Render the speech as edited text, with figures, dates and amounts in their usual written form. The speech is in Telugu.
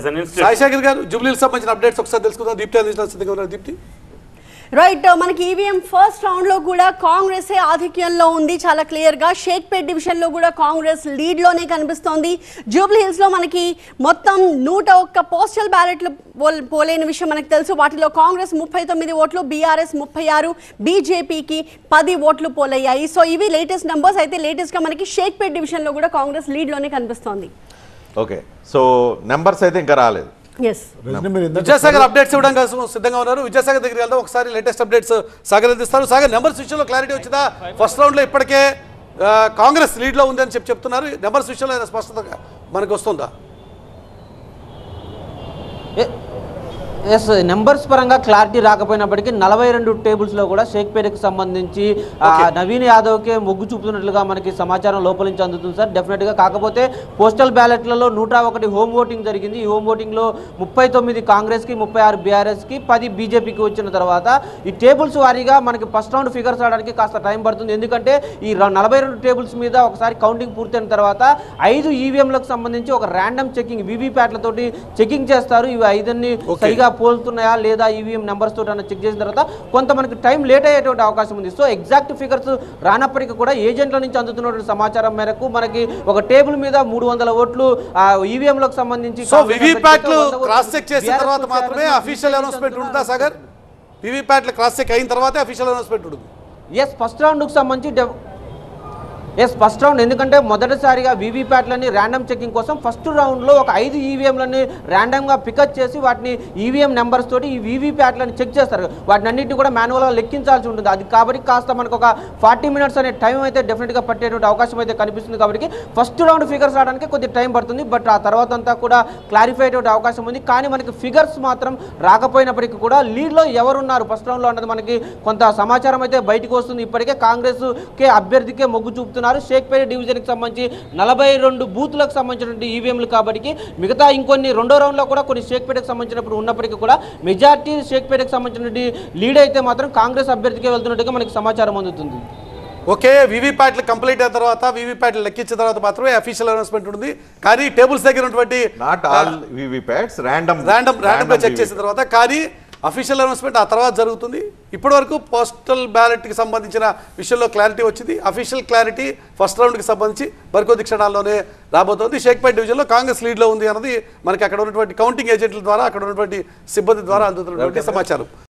సాయి శేఖర్ గారు జూబ్లీకి సంబంధించిన అప్డేట్స్ ఒకసారి తెలుసుకుందాం. దీప్తి అందించిన సిద్ధంగా ఉన్నారు. దీప్తి రైట్, మనకి ఈవీఎం ఫస్ట్ రౌండ్ లో కూడా కాంగ్రెస్ ఆధిక్యంలో ఉంది చాలా క్లియర్ గా. షేక్పేట్ డివిజన్ లో కూడా కాంగ్రెస్ లీడ్ లోనే కనిపిస్తోంది. జూబ్లీ హిల్స్ లో మనకి మొత్తం 101 పోస్టల్ బ్యాలెట్లు పోలేని విషయం మనకు తెలుసు. వాటిలో కాంగ్రెస్ 39 ఓట్లు, బీఆర్ఎస్ 36, బీజేపీకి 10 ఓట్లు పోలయ్యాయి. సో ఇవి లేటెస్ట్ నంబర్స్. అయితే లేటెస్ట్ గా మనకి షేక్పేట్ డివిజన్ లో కూడా కాంగ్రెస్ లీడ్ లోనే కనిపిస్తోంది. ఓకే, సో నెంబర్స్ అయితే ఇంకా రాలేదు. విద్యాసాగర్ అప్డేట్స్ ఇవ్వడానికి సిద్ధంగా ఉన్నారు. విద్యాసాగర్ దగ్గరికి వెళ్దాం. ఒకసారి లేటెస్ట్ అప్డేట్స్ సాగర్ అందిస్తారు. సాగర్, నెంబర్స్ విషయంలో క్లారిటీ వచ్చిందా? ఫస్ట్ రౌండ్ లో ఇప్పటికే కాంగ్రెస్ లీడ్ లో ఉంది అని చెప్తున్నారు. నెంబర్స్ విషయంలో స్పష్టత మనకు వస్తుందా? ఎస్, నెంబర్స్ పరంగా క్లారిటీ రాకపోయినప్పటికీ 42 టేబుల్స్లో కూడా షేక్పేటకు సంబంధించి నవీన్ యాదవ్కే మొగ్గు చూపుతున్నట్లుగా మనకి సమాచారం లోపల నుంచి అందుతుంది సార్. డెఫినెట్గా కాకపోతే పోస్టల్ బ్యాలెట్లలో 101 హోమ్ ఓటింగ్ జరిగింది. ఈ హోమ్ ఓటింగ్లో 39 కాంగ్రెస్కి, 36 బీఆర్ఎస్కి, 10 బీజేపీకి వచ్చిన తర్వాత ఈ టేబుల్స్ వారీగా మనకి ఫస్ట్ రౌండ్ ఫిగర్స్ రావడానికి కాస్త టైం పడుతుంది. ఎందుకంటే ఈ 42 టేబుల్స్ మీద ఒకసారి కౌంటింగ్ పూర్తయిన తర్వాత 5 ఈవీఎంలకు సంబంధించి ఒక ర్యాండమ్ చెకింగ్ వీవీప్యాట్లతోటి చెకింగ్ చేస్తారు. ఇవి 5 సరిగా పోల్తున్నాయా లేదా ఈవీఎం నెంబర్స్ తోటి చెక్ చేసిన తర్వాత కొంత మనకి టైం లేట్ అయ్యేటువంటి అవకాశం ఉంది. సో ఎగ్జాక్ట్ ఫిగర్స్ రానప్పటికీ కూడా ఏజెంట్ల నుంచి అందుతున్నటువంటి సమాచారం మేరకు మనకి ఒక టేబుల్ మీద 300 ఓట్లు ఈవీఎంలకు సంబంధించి క్రాస్ చెక్ చేసిన తర్వాత మాత్రమే అఫీషియల్ అనౌన్స్మెంట్ ఉంటుందా సాగర్? వీవీప్యాట్లు క్రాస్ చెక్ అయిన తర్వాతే అఫీషియల్ అనౌన్స్మెంట్ ఉంటుంది. ఎస్, ఫస్ట్ రౌండ్కి సంబంధించి ఫస్ట్ రౌండ్ ఎందుకంటే మొదటిసారిగా వీవీప్యాట్లని ర్యాండమ్ చెకింగ్ కోసం ఫస్ట్ రౌండ్లో ఒక 5 ఈవీఎంలని ర్యాండమ్గా పికప్ చేసి వాటిని ఈవీఎం నెంబర్స్ తోటి ఈ వీవీప్యాట్లని చెక్ చేస్తారు. వాటిని అన్నింటినీ కూడా మాన్యువల్గా లెక్కించాల్సి ఉంటుంది. అది కాబట్టి కాస్త మనకు ఒక 40 మినిట్స్ అనే టైం అయితే డెఫినెట్గా పట్టేటువంటి అవకాశం అయితే కనిపిస్తుంది. కాబట్టి ఫస్ట్ రౌండ్ ఫిగర్స్ రావడానికి కొద్ది టైం పడుతుంది. బట్ ఆ తర్వాత అంతా కూడా క్లారిఫై అయ్యే అవకాశం ఉంది. కానీ మనకి ఫిగర్స్ మాత్రం రాకపోయినప్పటికీ కూడా లీడ్లో ఎవరున్నారు ఫస్ట్ రౌండ్లో అన్నది మనకి కొంత సమాచారం అయితే బయటకు వస్తుంది. ఇప్పటికే కాంగ్రెస్కే అభ్యర్థికే మొగ్గు చూపుతున్నారు. షేక్పేట్ డివిజన్కి సంబంధించి 42 బూత్లకు సంబంధించినటువంటి ఈవీఎంలు కాబట్టి మిగతా ఇంకొన్ని రెండో రౌండ్లో కూడా కొన్ని షేక్పేటకు సంబంధించినప్పుడు ఉన్నప్పటికీ కూడా మెజార్టీ షేక్పేటకు సంబంధించినటువంటి లీడ్ అయితే మాత్రం కాంగ్రెస్ అభ్యర్థికే వెళ్తున్నట్టుగా మనకి సమాచారం అందుతుంది. ఓకే, వీవీప్యాట్లు కంప్లీట్ అయిన తర్వాత వీవీప్యాట్లు లెక్కించిన తర్వాత మాత్రమే అఫీషియల్ అనౌన్స్మెంట్ ఉంటుంది. కానీ టేబుల్స్ దగ్గర ఉన్నటువంటి ర్యాండమ్ చెక్ చేసిన తర్వాత కానీ అఫీషియల్ అనౌన్స్మెంట్ ఆ తర్వాత జరుగుతుంది. ఇప్పటివరకు పోస్టల్ బ్యాలెట్కి సంబంధించిన విషయంలో క్లారిటీ వచ్చింది. అఫీషియల్ క్లారిటీ ఫస్ట్ రౌండ్కి సంబంధించి మరికొద్ది క్షణాల్లోనే రాబోతోంది. షేక్పేట్ డివిజన్లో కాంగ్రెస్ లీడ్లో ఉంది అన్నది మనకి అక్కడ ఉన్నటువంటి కౌంటింగ్ ఏజెంట్ల ద్వారా, అక్కడ ఉన్నటువంటి సిబ్బంది ద్వారా అందుతున్నటువంటి సమాచారం.